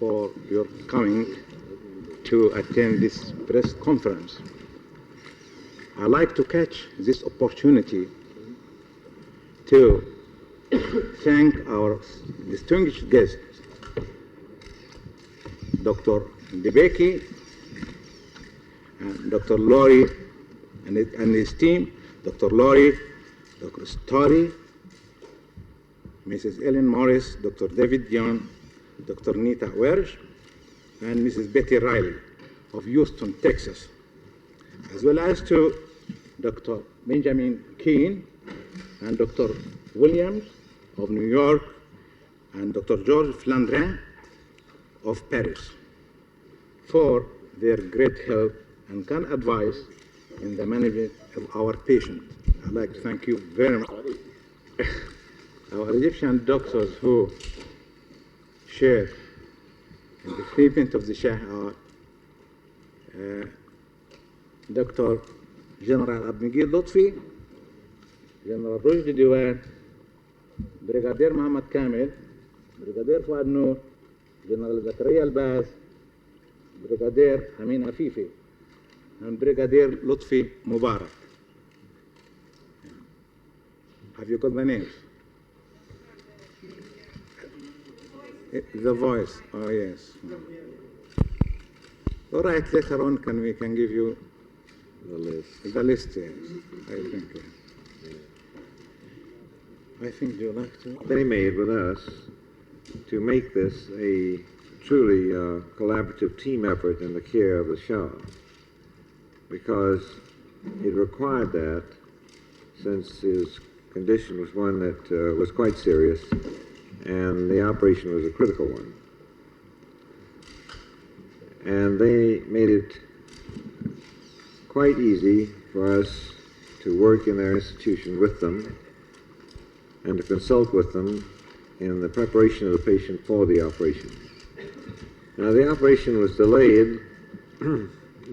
for your coming to attend this press conference. I'd like to catch this opportunity to thank our distinguished guest, Dr. Debeki, and Dr. Lori, and his team, Dr. Lori, Dr. Story, Mrs. Ellen Morris, Dr. David Young, Dr. Nita Wersch, and Mrs. Betty Riley of Houston, Texas, as well as to Dr. Benjamin Keane and Dr. Williams of New York and Dr. George Flandrin of Paris for their great help and kind advice in the management of our patient. I'd like to thank you very much. Our Egyptian doctors who shared in the treatment of the Shah are Dr. General Abnegir Lutfi, General Rushdi Diwan, Brigadier Muhammad Kamel, Brigadier Fuad Noor, General Zakaria Al-Baz, Brigadier Amin Afifi, and Brigadier Lutfi Mubarak. Have you got the names? The voice, oh yes. All right, later on we can give you the list. The list, yes. I think you like to. They made with us to make this a truly collaborative team effort in the care of the Shah, because it required that, since his condition was one that was quite serious, and the operation was a critical one. And they made it quite easy for us to work in their institution with them and to consult with them in the preparation of the patient for the operation. Now, the operation was delayed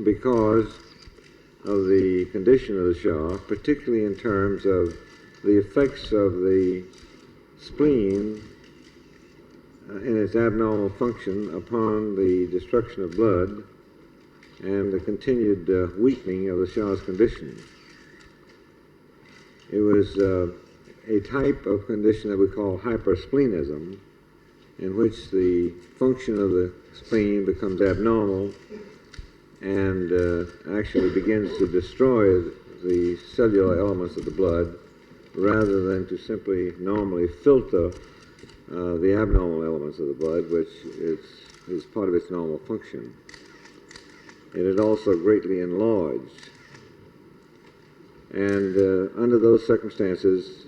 because of the condition of the Shah, particularly in terms of the effects of the spleen in its abnormal function upon the destruction of blood and the continued weakening of the Shah's condition. It was a type of condition that we call hypersplenism, in which the function of the spleen becomes abnormal and actually begins to destroy the cellular elements of the blood rather than to simply normally filter the abnormal elements of the blood, which is part of its normal function. It had also greatly enlarged. And under those circumstances,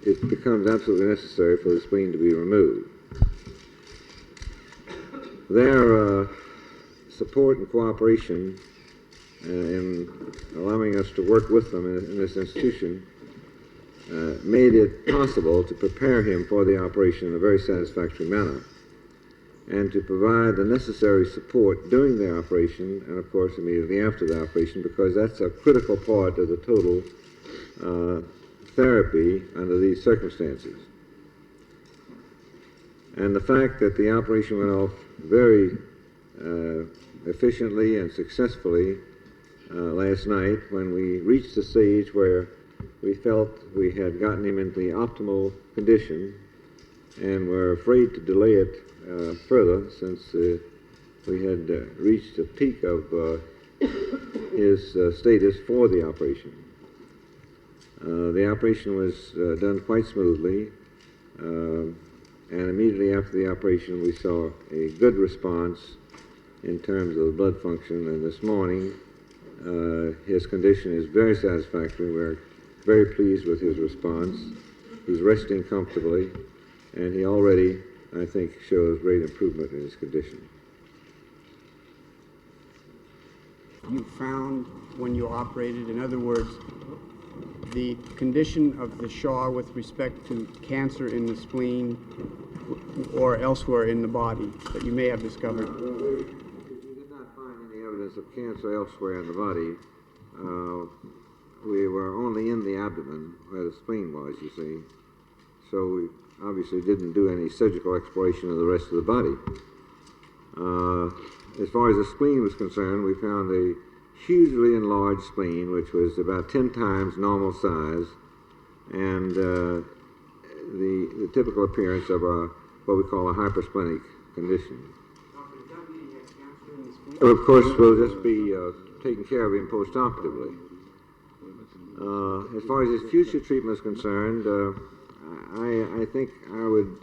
it becomes absolutely necessary for the spleen to be removed. Their support and cooperation in allowing us to work with them in this institution made it possible to prepare him for the operation in a very satisfactory manner and to provide the necessary support during the operation and, of course, immediately after the operation, because that's a critical part of the total therapy under these circumstances. And the fact that the operation went off very efficiently and successfully last night, when we reached the stage where we felt we had gotten him into the optimal condition and were afraid to delay it further, since we had reached the peak of his status for the operation. The operation was done quite smoothly, and immediately after the operation we saw a good response in terms of the blood function, and this morning his condition is very satisfactory. We're very pleased with his response. He's resting comfortably, and he already, I think, shows great improvement in his condition. You found when you operated, in other words, the condition of the Shah with respect to cancer in the spleen or elsewhere in the body that you may have discovered? We did not find any evidence of cancer elsewhere in the body. We were only in the abdomen where the spleen was, you see. So we obviously didn't do any surgical exploration of the rest of the body. As far as the spleen was concerned, we found a hugely enlarged spleen, which was about 10 times normal size, and the typical appearance of what we call a hypersplenic condition. Of course, we'll just be taking care of him postoperatively. As far as his future treatment is concerned, I think I would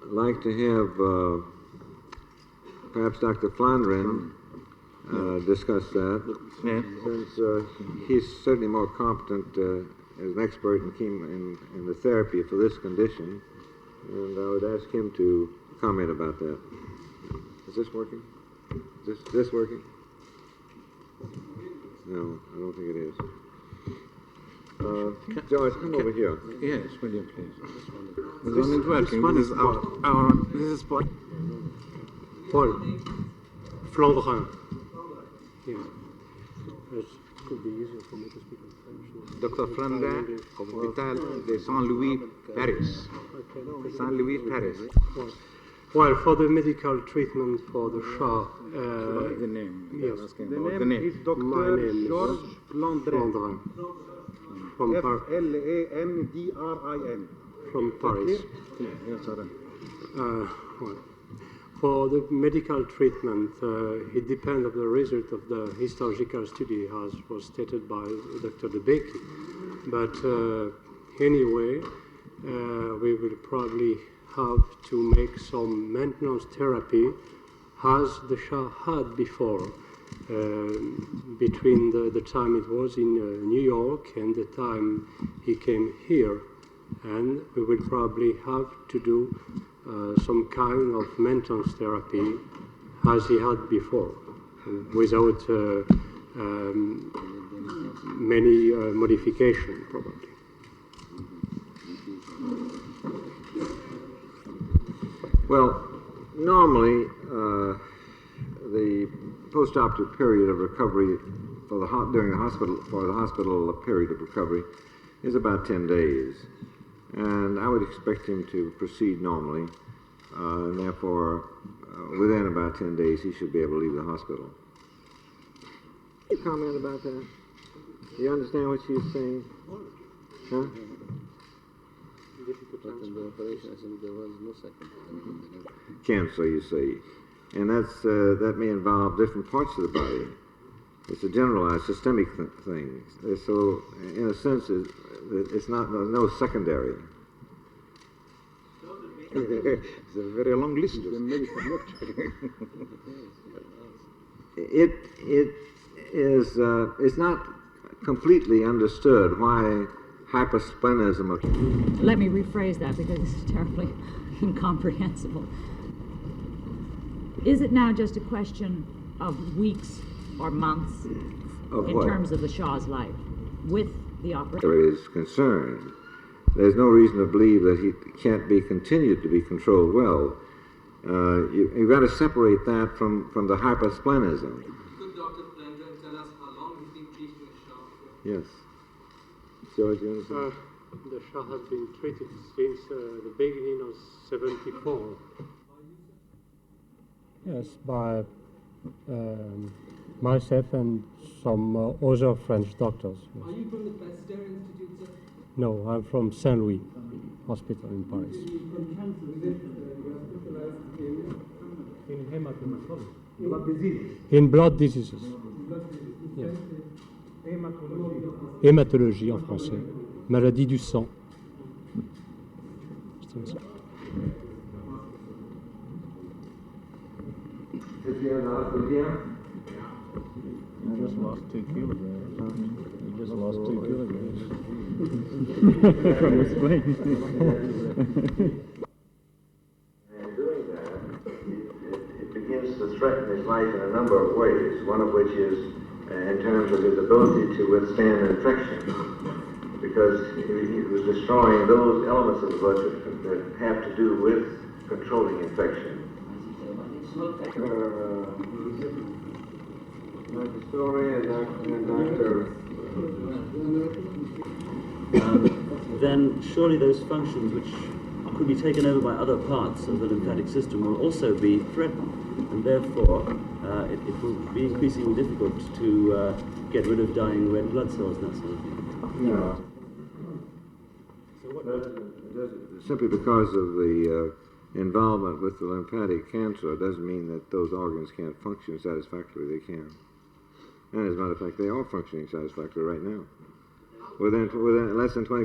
like to have perhaps Dr. Flandrin discuss that, since he's certainly more competent as an expert in the therapy for this condition, and I would ask him to comment about that. Is this working? Is this working? No, I don't think it is. George, come over here. Yes, William, please. This one is this is Paul. Paul. Flandrin. Yes. It could be easier for me to speak in French. Dr. Flandrin of Hôpital de Saint-Louis, Paris. Saint-Louis, Paris. Well, for the medical treatment for the Shah, The name. yes. The name. is Dr. My name is George Flandrin. Flandrin from Flandrin. from Paris. Yes, sir. Well, for the medical treatment, it depends on the result of the histological study, as was stated by Dr. Debeki. But anyway, we will probably have to make some maintenance therapy, as the Shah had before, between the time it was in New York and the time he came here. And we will probably have to do some kind of maintenance therapy as he had before, without many modification, probably. Well, normally the postoperative period of recovery for the hospital period of recovery is about 10 days, and I would expect him to proceed normally, and therefore within about 10 days he should be able to leave the hospital. Can you comment about that? Do you understand what she's saying? Huh? Cancer, you see, and that may involve different parts of the body. It's a generalized systemic thing. So, in a sense, it's not no secondary. It's a very long list. It is. It's not completely understood why hypersplenism. Let me rephrase that because this is terribly incomprehensible. Is it now just a question of weeks or months Of in what? terms of the Shah's life with the operation? Is concerned, there's no reason to believe that he can't be continued to be controlled well. You've got to separate that from the hypersplenism. Could Dr. Flandrin tell us how long he's been treating the Shah? Yes. George, you understand? The Shah has been treated since the beginning of '74. Yes, by myself and some other French doctors. Yes. Are you from the Pasteur Institute, sir? No, I'm from Saint Louis Hospital in Paris. From cancer, is it? You are specialized In hematology. Blood disease. In blood diseases. Yes. Hématologie en français. Maladie du sang. You just lost 2 kilograms. You just lost 2 kilograms. From the spleen. And doing that, it begins to threaten his life in a number of ways, one of which is in terms of his ability to withstand infection, because he was destroying those elements of the blood that have to do with controlling infection. Dr. Story and Dr. Then surely those functions which could be taken over by other parts of the lymphatic system will also be threatened, and therefore it will be increasingly difficult to get rid of dying red blood cells and that sort of thing. Yeah. Simply because of the involvement with the lymphatic cancer doesn't mean that those organs can't function satisfactorily. They can. And as a matter of fact, they are functioning satisfactorily right now. Within less than 20